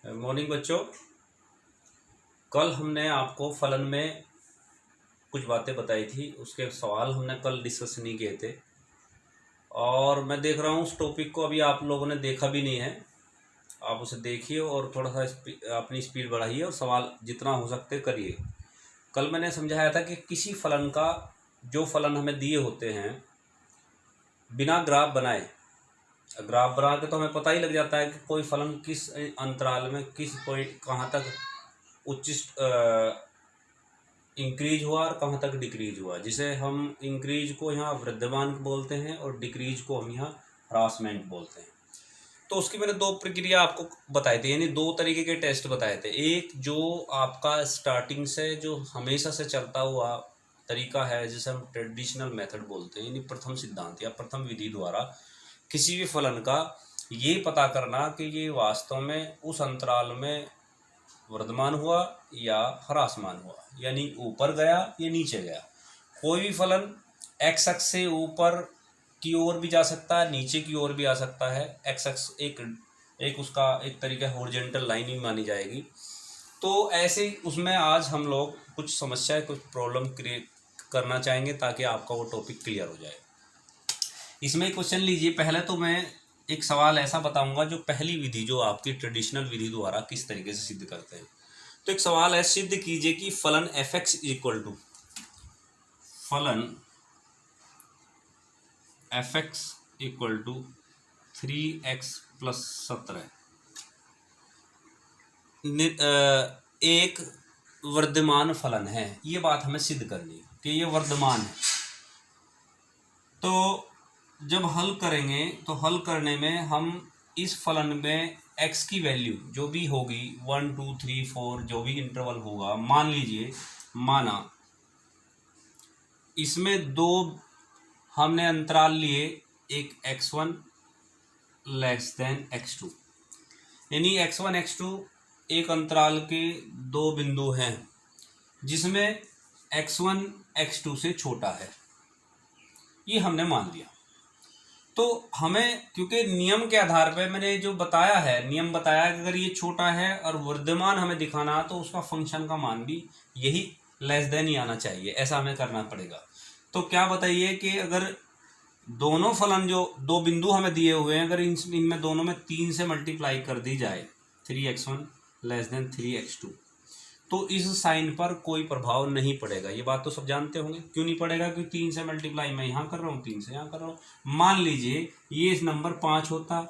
Morning बच्चों। कल हमने आपको फलन में कुछ बातें बताई थी, उसके सवाल हमने कल डिस्कस नहीं किए थे और मैं देख रहा हूँ उस टॉपिक को अभी आप लोगों ने देखा भी नहीं है। आप उसे देखिए और थोड़ा सा अपनी स्पीड बढ़ाइए और सवाल जितना हो सकते करिए। कल मैंने समझाया था कि किसी फलन का जो फलन हमें दिए होते हैं बिना ग्राफ बनाए, ग्राफ बना के तो हमें पता ही लग जाता है कि कोई फलन किस अंतराल में किस पॉइंट कहाँ तक उच्च इंक्रीज हुआ और कहाँ तक डिक्रीज हुआ, जिसे हम इंक्रीज को यहाँ वृद्धिमान बोलते हैं और डिक्रीज को हम यहाँ ह्रासमेंट बोलते हैं। तो उसकी मैंने दो प्रक्रिया आपको बताए थे, यानी दो तरीके के टेस्ट बताए थे। एक जो आपका स्टार्टिंग से जो हमेशा से चलता हुआ तरीका है जिसे हम ट्रेडिशनल मेथड बोलते हैं, यानी प्रथम सिद्धांत या प्रथम विधि द्वारा किसी भी फलन का ये पता करना कि ये वास्तव में उस अंतराल में वर्धमान हुआ या ह्रासमान हुआ, यानी ऊपर गया या नीचे गया। कोई भी फलन एक्स अक्ष से ऊपर की ओर भी जा सकता है, नीचे की ओर भी आ सकता है। एक्स अक्ष एक उसका एक तरीका हॉरिजॉन्टल लाइन भी मानी जाएगी। तो ऐसे उसमें आज हम लोग कुछ समस्याएं, कुछ प्रॉब्लम क्रिएट करना चाहेंगे ताकि आपका वो टॉपिक क्लियर हो जाए। इसमें क्वेश्चन लीजिए। पहले तो मैं एक सवाल ऐसा बताऊंगा जो पहली विधि, जो आपकी ट्रेडिशनल विधि द्वारा किस तरीके से सिद्ध करते हैं। तो एक सवाल है, सिद्ध कीजिए कि फलन एफ एक्स इक्वल टू फलन f x equal to 3x + 17 एक वर्धमान फलन है। ये बात हमें सिद्ध करनी है कि ये वर्धमान है। तो जब हल करेंगे तो हल करने में हम इस फलन में x की वैल्यू जो भी होगी 1 2 3 4 जो भी इंटरवल होगा, मान लीजिए माना इसमें दो हमने अंतराल लिए, एक x1 < x2, यानी x1 x2 एक अंतराल के दो बिंदु हैं जिसमें x1 x2 से छोटा है। ये हमने मान लिया। तो हमें, क्योंकि नियम के आधार पर मैंने जो बताया है, नियम बताया कि अगर ये छोटा है और वर्धमान हमें दिखाना तो उसका फंक्शन का मान भी यही < ही आना चाहिए, ऐसा हमें करना पड़ेगा। तो क्या बताइए कि अगर दोनों फलन जो दो बिंदु हमें दिए हुए हैं, अगर इनमें दोनों में 3 से मल्टीप्लाई कर दी जाए, 3x1 < 3x2, तो इस साइन पर कोई प्रभाव नहीं पड़ेगा। ये बात तो सब जानते होंगे। क्यों नहीं पड़ेगा? क्योंकि 3 से मल्टीप्लाई मैं यहाँ कर रहा हूँ, 3 से यहाँ कर रहा हूँ। मान लीजिए ये नंबर 5 होता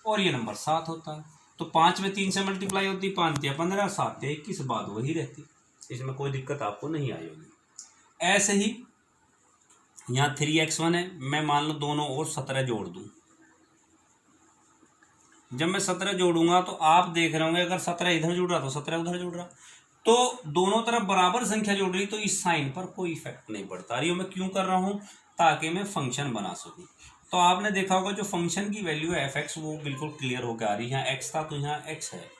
और ये नंबर 7 होता, तो 5 में 3 से मल्टीप्लाई होती, 5 × 15, 7 × 21, बात वही रहती। इसमें कोई दिक्कत आपको नहीं आई होगी। ऐसे ही यहाँ 3x1 है, मैं मान लो दोनों और 17 जोड़ दूँ। जब मैं 17 जोड़ूंगा तो आप देख रहे होंगे, अगर 17 इधर जुड़ रहा तो 17 उधर जुड़ रहा, तो दोनों तरफ बराबर संख्या जुड़ रही, तो इस साइन पर कोई इफेक्ट नहीं पड़ता। ये मैं क्यों कर रहा हूँ? ताकि मैं फंक्शन बना सकूँ। तो आपने देखा होगा जो फंक्शन की वैल्यू है fx, वो बिल्कुल क्लियर होकर आ रही है। यहाँ x था तो यहाँ x है,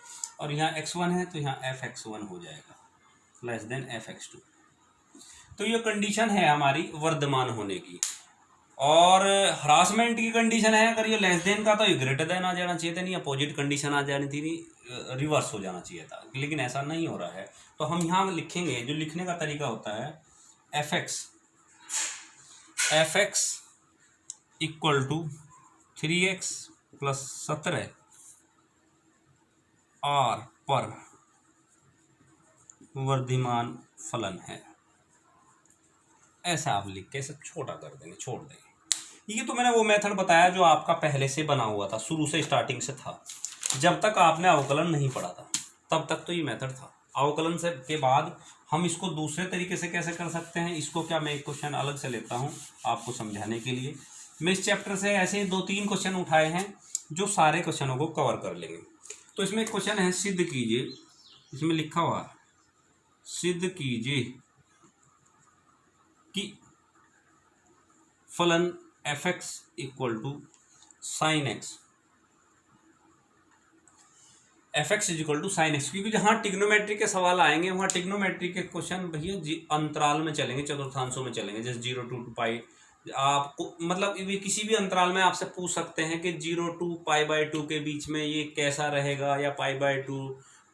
और यहाँ x1 है तो यहाँ fx1 हो जाएगा < fx2। तो ये कंडीशन है हमारी वर्धमान होने की। और हरासमेंट की कंडीशन है, अगर ये < का तो ये ग्रेटर देन आ जाना चाहिए था, नहीं अपोजिट कंडीशन आ जानी थी, नहीं रिवर्स हो जाना चाहिए था, लेकिन ऐसा नहीं हो रहा है। तो हम यहाँ लिखेंगे, जो लिखने का तरीका होता है f x equal to 3x + 17 r पर वर्धमान फलन है। ऐसा आप लिख के सब छोटा कर देंगे, छोड़ देंगे। ये तो मैंने वो मेथड बताया जो आपका पहले से बना हुआ था, शुरू से स्टार्टिंग से था। जब तक आपने अवकलन नहीं पढ़ा था तब तक तो ये मेथड था। अवकलन से के बाद हम इसको दूसरे तरीके से कैसे कर सकते हैं, इसको क्या मैं एक क्वेश्चन अलग से लेता हूँ आपको समझाने के लिए। मैं इस चैप्टर से ऐसे 2-3 क्वेश्चन उठाए हैं जो सारे क्वेश्चनों को कवर कर लेंगे। तो इसमें एक क्वेश्चन है, सिद्ध कीजिए, इसमें लिखा हुआ सिद्ध कीजिए कि फलन fx equal to sin x, fx equal to sin x। क्योंकि जहाँ टिग्नोमेट्री के सवाल आएंगे वहाँ टिग्नोमेट्री के क्वेश्चन भैया अंतराल में चलेंगे, चतुर्थांशों में चलेंगे, जैसे 0 to 2π आपको मतलब ये किसी भी अंतराल में आपसे पूछ सकते हैं कि 0 to π/2 के बीच में ये कैसा रहेगा, या π/2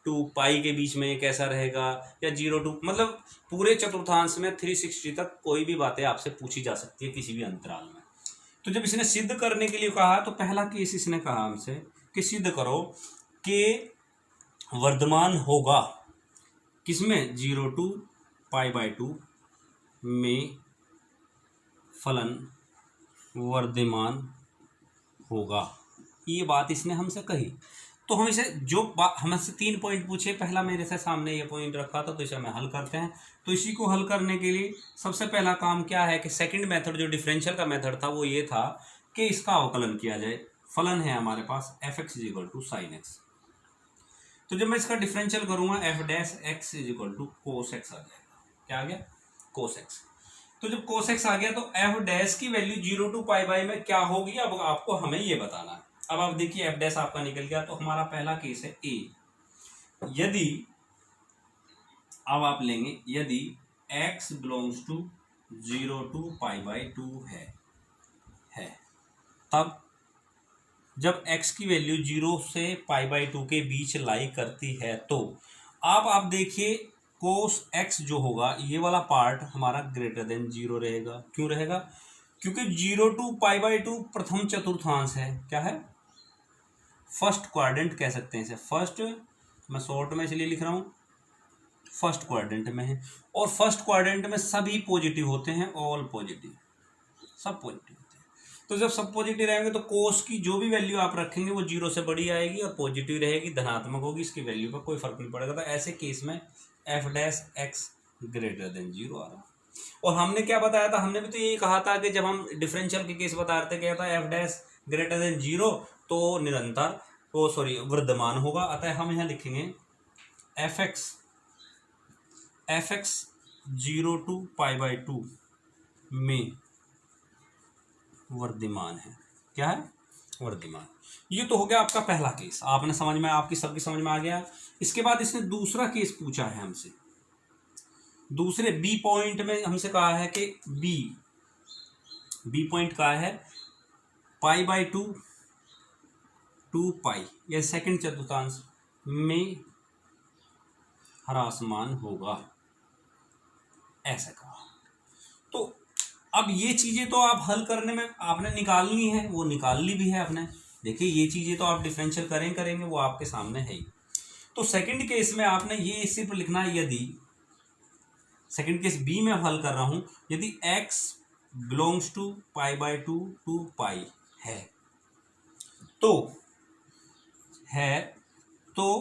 to पाई के बीच में ये कैसा रहेगा, या 0 to मतलब पूरे चतुर्थांश में 360 तक कोई भी बातें आपसे पूछी जा सकती है किसी भी अंतराल में। तो जब इसने सिद्ध करने के लिए कहा तो पहला केस इसने कहा हमसे कि सिद्ध करो कि वर्धमान होगा किसमें 0 to π/2 में फलन वर्धमान होगा। ये बात इसने हमसे कही। तो हम इसे जो हमसे 3 पॉइंट पूछे, पहला मेरे से सामने ये पॉइंट रखा था, तो इसे हमें हल करते हैं। तो इसी को हल करने के लिए सबसे पहला काम क्या है कि सेकंड मेथड जो डिफरेंशियल का मेथड था वो ये था कि इसका अवकलन किया जाए। फलन है हमारे पास f(x) = sin x। तो जब मैं इसका डिफरेंशियल करूंगा f(x) = cos x आ जाएगा। क्या आ गया? cos x। तो जब cos x आ गया तो f' की वैल्यू 0 to π में क्या होगी, अब आपको हमें ये बताना है। अब आप देखिए f' आपका निकल गया। तो हमारा पहला केस है a। यदि अब आप लेंगे यदि x बिलोंग्स टू 0 to π/2 है तब जब x की वैल्यू 0 से π/2 के बीच लाई करती है तो आप देखिए cos x जो होगा ये वाला पार्ट हमारा ग्रेटर देन 0 रहेगा। क्यों रहेगा? क्योंकि 0 to π/2 प्रथम चतुर्थांश है। क्या है? फर्स्ट क्वाड्रेंट कह सकते हैं इसे। फर्स्ट, मैं शॉर्ट में इसलिए लिख रहा हूँ, फर्स्ट क्वाड्रेंट में है। और फर्स्ट क्वाड्रेंट में सभी पॉजिटिव होते हैं, ऑल पॉजिटिव, सब पॉजिटिव होते हैं। तो जब सब पॉजिटिव रहेंगे तो कोस की जो भी वैल्यू आप रखेंगे वो 0 से बड़ी आएगी और पॉजिटिव रहेगी, धनात्मक होगी, इसकी वैल्यू पर कोई फर्क नहीं पड़ेगा। तो ऐसे केस में f' ग्रेटर देन 0 आ रहा। और हमने क्या बताया था? हमने भी तो यही कहा था कि जब हम डिफरेंशियल के केस बता रहे थे, क्या था f' ग्रेटर देन 0 तो निरंतर वर्धमान होगा। अतः हम यहाँ लिखेंगे f(x) 0 to π/2 में वर्धमान है। क्या है? वर्धमान। ये तो हो गया आपका पहला केस। आपने समझ में, आपकी सबकी समझ में आ गया। इसके बाद इसने दूसरा केस पूछा है हमसे। दूसरे बी पॉइंट में हमसे कहा है कि बी पॉइंट कहा है π/2 to π या सेकंड चतुर्थांश में ह्रासमान होगा, ऐसा कहा। तो अब ये चीजें तो आप हल करने में आपने निकालनी है, वो निकाल ली भी है आपने। देखिए ये चीजें तो आप डिफरेंशियल करेंगे वो आपके सामने है ही। तो सेकंड केस में आपने ये सिर्फ लिखना है, यदि सेकंड केस बी में हल कर रहा हूं, यदि x बिलोंग्स टू π/2 to π है तो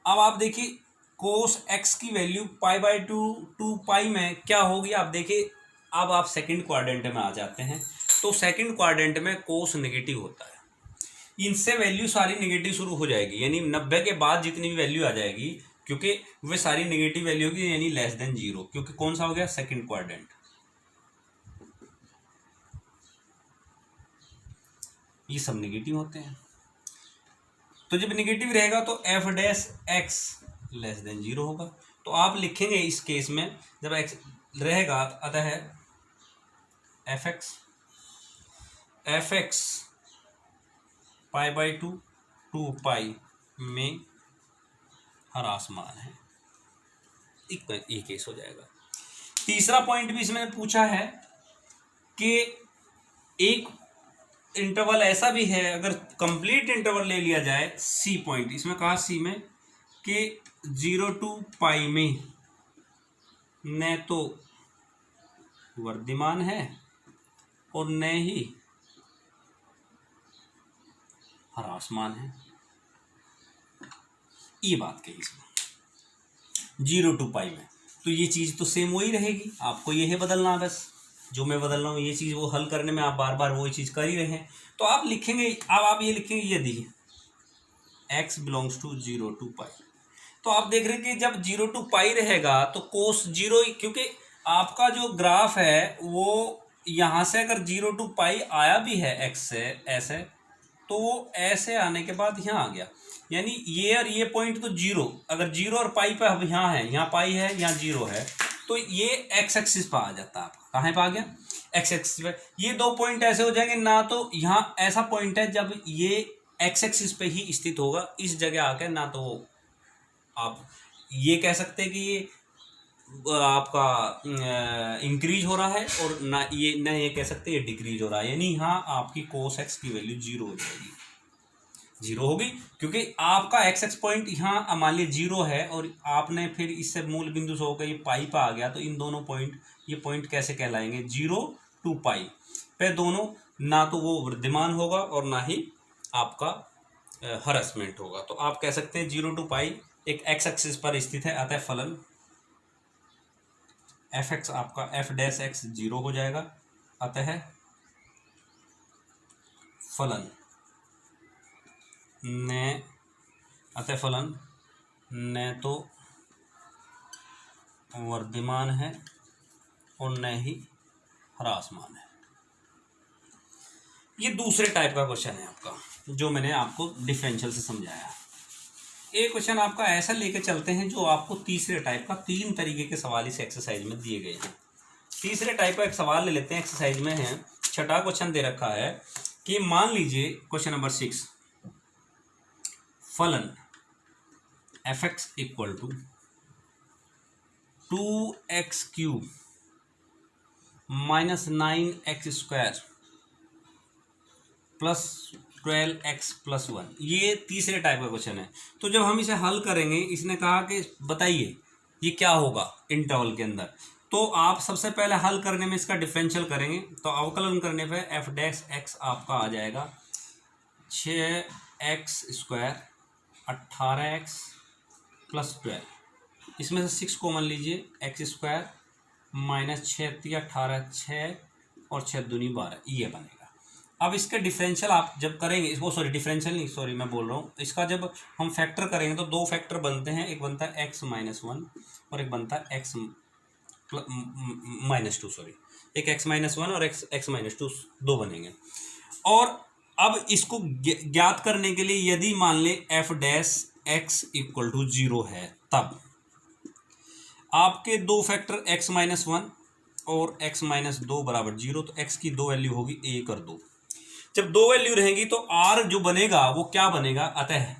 अब आप देखिए cos x की वैल्यू π/2 to π में क्या होगी। आप देखिए अब आप सेकंड क्वाड्रेंट में आ जाते हैं। तो सेकंड क्वाड्रेंट में कोस नेगेटिव होता है, इनसे वैल्यू सारी नेगेटिव शुरू हो जाएगी, यानी 90 के बाद जितनी भी वैल्यू आ जाएगी, क्योंकि वे सारी नेगेटिव वैल्यू होगी, यानी लेस देन 0, क्योंकि कौन सा हो गया? Second quadrant. ये सब नेगेटिव होते हैं। तो जब नेगेटिव रहेगा तो f' लेस देन 0 होगा। तो आप लिखेंगे इस केस में जब x रहेगा, अतः f(x) π/2 to π में ह्रासमान है। ये केस हो जाएगा। तीसरा पॉइंट भी इसमें पूछा है कि एक इंटरवल ऐसा भी है, अगर कंप्लीट इंटरवल ले लिया जाए, सी पॉइंट इसमें कहा सी में कि 0 to π में न तो वर्धमान है और न ही ह्रासमान है। ये बात कही इसमें 0 to π में। तो ये चीज तो सेम वही रहेगी, आपको ये है बदलना, बस जो मैं बदल रहा हूँ ये चीज वो हल करने में आप बार बार वही चीज कर ही रहे हैं। तो आप लिखेंगे, अब आप ये लिखेंगे यदि x बिलोंग्स टू 0 to π। तो आप देख रहे हैं कि जब 0 to π रहेगा तो कोस 0, क्योंकि आपका जो ग्राफ है वो यहाँ से अगर 0 to π आया भी है x से ऐसे, तो वो ऐसे आने के बाद यहाँ आ गया, यानी ये और ये पॉइंट तो 0, अगर 0 और π पे अब यहाँ है, यहाँ π है, यहाँ 0 है, तो ये x एक्सिस पर आ जाता है। आपका कहाँ पे आ गया? एक्स एक्सिस पे ये दो पॉइंट ऐसे हो जाएंगे, ना तो यहाँ ऐसा पॉइंट है जब ये एक्स एक्सिस पे ही स्थित होगा इस जगह आकर, ना तो आप ये कह सकते हैं कि ये आपका इंक्रीज हो रहा है, और ना ये कह सकते हैं ये डिक्रीज हो रहा है, यानी यहाँ आपकी कोस एक्स की वैल्यू 0 हो जाएगी, 0 होगी, क्योंकि आपका एक्स एक्स पॉइंट यहाँ मान लीजिए 0 है और आपने फिर इससे मूल बिंदु से होकर ये पाई पर आ गया, तो इन दोनों पॉइंट, ये पॉइंट कैसे कहलाएंगे, 0 to पाई पे दोनों, ना तो वो वृद्धिमान होगा और ना ही आपका हरासमेंट होगा। तो आप कह सकते हैं 0 to पाई एक एक्स एक्सिस पर स्थित है, अतः फलन एफ एक्स आपका एफ डैश एक्स 0 हो जाएगा, अतः फलन न तो वर्धमान है और न ही ह्रासमान है। ये दूसरे टाइप का क्वेश्चन है आपका, जो मैंने आपको डिफरेंशियल से समझाया। एक क्वेश्चन आपका ऐसा लेके चलते हैं जो आपको तीसरे टाइप का, 3 तरीके के सवाल इस एक्सरसाइज में दिए गए हैं। तीसरे टाइप का एक सवाल ले लेते हैं, एक्सरसाइज में है, छठा क्वेश्चन दे रखा है कि मान लीजिए क्वेश्चन नंबर 6, फलन f x equal to 2x³ minus 9x² plus 12x plus 1, ये तीसरे टाइप का क्वेश्चन है। तो जब हम इसे हल करेंगे, इसने कहा कि बताइए ये क्या होगा इंटरवल के अंदर, तो आप सबसे पहले हल करने में इसका डिफरेंशियल करेंगे, तो अवकलन करने पे एफ डैश एक्स आपका आ जाएगा 6x² 18x प्लस 12, इसमें से 6 कॉमन लीजिए, x² माइनस 6 18 6 और 6 दूनी 12, ये बनेगा। अब इसके डिफरेंशियल आप जब करेंगे, वो सॉरी डिफरेंशियल नहीं, सॉरी मैं बोल रहा हूँ, इसका जब हम फैक्टर करेंगे तो 2 फैक्टर बनते हैं, एक बनता है x माइनस 1 और एक बनता है x माइनस 2, सॉरी एक x माइनस 1 और x माइनस 2, 2 बनेंगे। और अब इसको ज्ञात करने के लिए यदि मान ले f dash x equal to 0 है, तब आपके 2 फैक्टर x माइनस 1 और x माइनस 2 बराबर 0, तो x की 2 वैल्यू होगी 1 और 2। जब 2 वैल्यू रहेंगी तो r जो बनेगा वो क्या बनेगा, अतः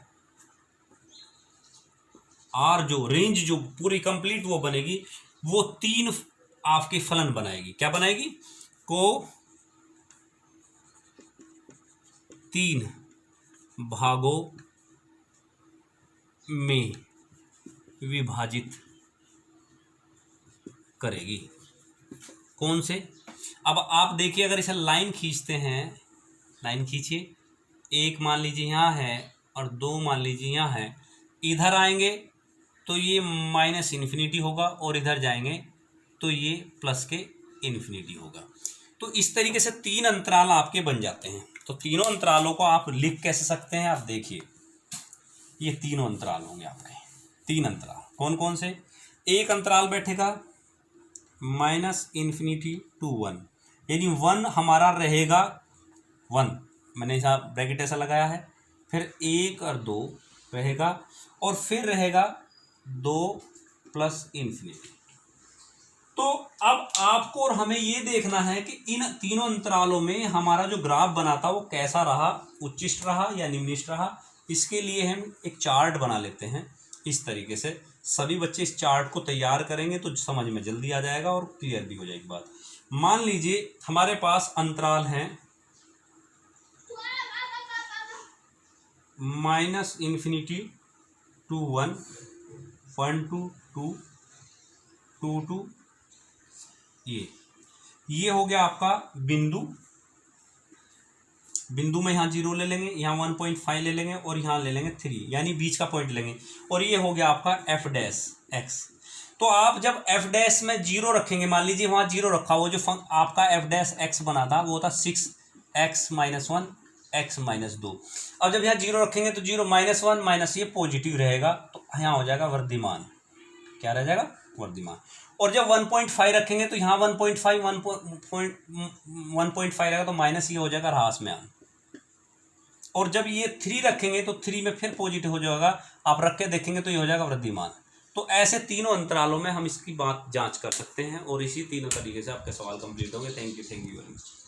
r जो रेंज जो पूरी कंप्लीट वो बनेगी, वो 3 आपके फलन बनाएगी। क्या बनाएगी, को 3 भागों में विभाजित करेगी। कौन से, अब आप देखिए, अगर इसे लाइन खींचते हैं, लाइन खींचिए, 1 मान लीजिए यहाँ है और 2 मान लीजिए यहाँ है, इधर आएंगे तो ये माइनस इन्फिनिटी होगा और इधर जाएंगे तो ये प्लस के इन्फिनिटी होगा। तो इस तरीके से 3 अंतराल आपके बन जाते हैं। तो तीनों अंतरालों को आप लिख कैसे सकते हैं, आप देखिए, ये तीनों अंतराल होंगे आपके, 3 अंतराल कौन कौन से, एक अंतराल बैठेगा माइनस इन्फिनिटी टू 1, यानी 1 हमारा रहेगा 1, मैंने यहाँ ब्रैकेट ऐसा लगाया है, फिर 1 और 2 रहेगा, और फिर रहेगा 2 प्लस इन्फिनिटी। तो अब आपको और हमें ये देखना है कि इन तीनों अंतरालों में हमारा जो ग्राफ बना था वो कैसा रहा, उच्चिष्ट रहा या निम्निष्ट रहा। इसके लिए हम एक चार्ट बना लेते हैं इस तरीके से। सभी बच्चे इस चार्ट को तैयार करेंगे तो समझ में जल्दी आ जाएगा और क्लियर भी हो जाएगी बात। मान लीजिए हमारे पास अंतराल हैं minus infinity to 1, 1 to 2, 2 to ये हो गया आपका बिंदु। बिंदु में यहाँ 0 ले लेंगे, यहाँ 1.5 ले लेंगे और यहाँ ले लेंगे 3, यानी बीच का पॉइंट लेंगे, और ये हो गया आपका एफ डैश एक्स। तो आप जब एफ डैश में 0 रखेंगे, मान लीजिए वहाँ 0 रखा, वो जो आपका एफ डैश एक्स बना था वो था 6x माइनस 1 x माइनस 2। अब जब यहाँ 0 रखेंगे तो 0 माइनस 1 माइनस ये पॉजिटिव रहेगा, तो यहाँ हो जाएगा वर्धमान। क्या रह जाएगा, वर्धमान। और जब 1.5 रखेंगे तो यहाँ 1.5 रहेगा, तो माइनस ये हो जाएगा ह्रासमान। और जब ये 3 रखेंगे तो 3 में फिर पॉजिटिव हो जाएगा, आप रख के देखेंगे तो ये हो जाएगा वृद्धिमान। तो ऐसे तीनों अंतरालों में हम इसकी बात जांच कर सकते हैं और इसी तीनों तरीके से आपके सवाल कंप्लीट होंगे। Thank you very much.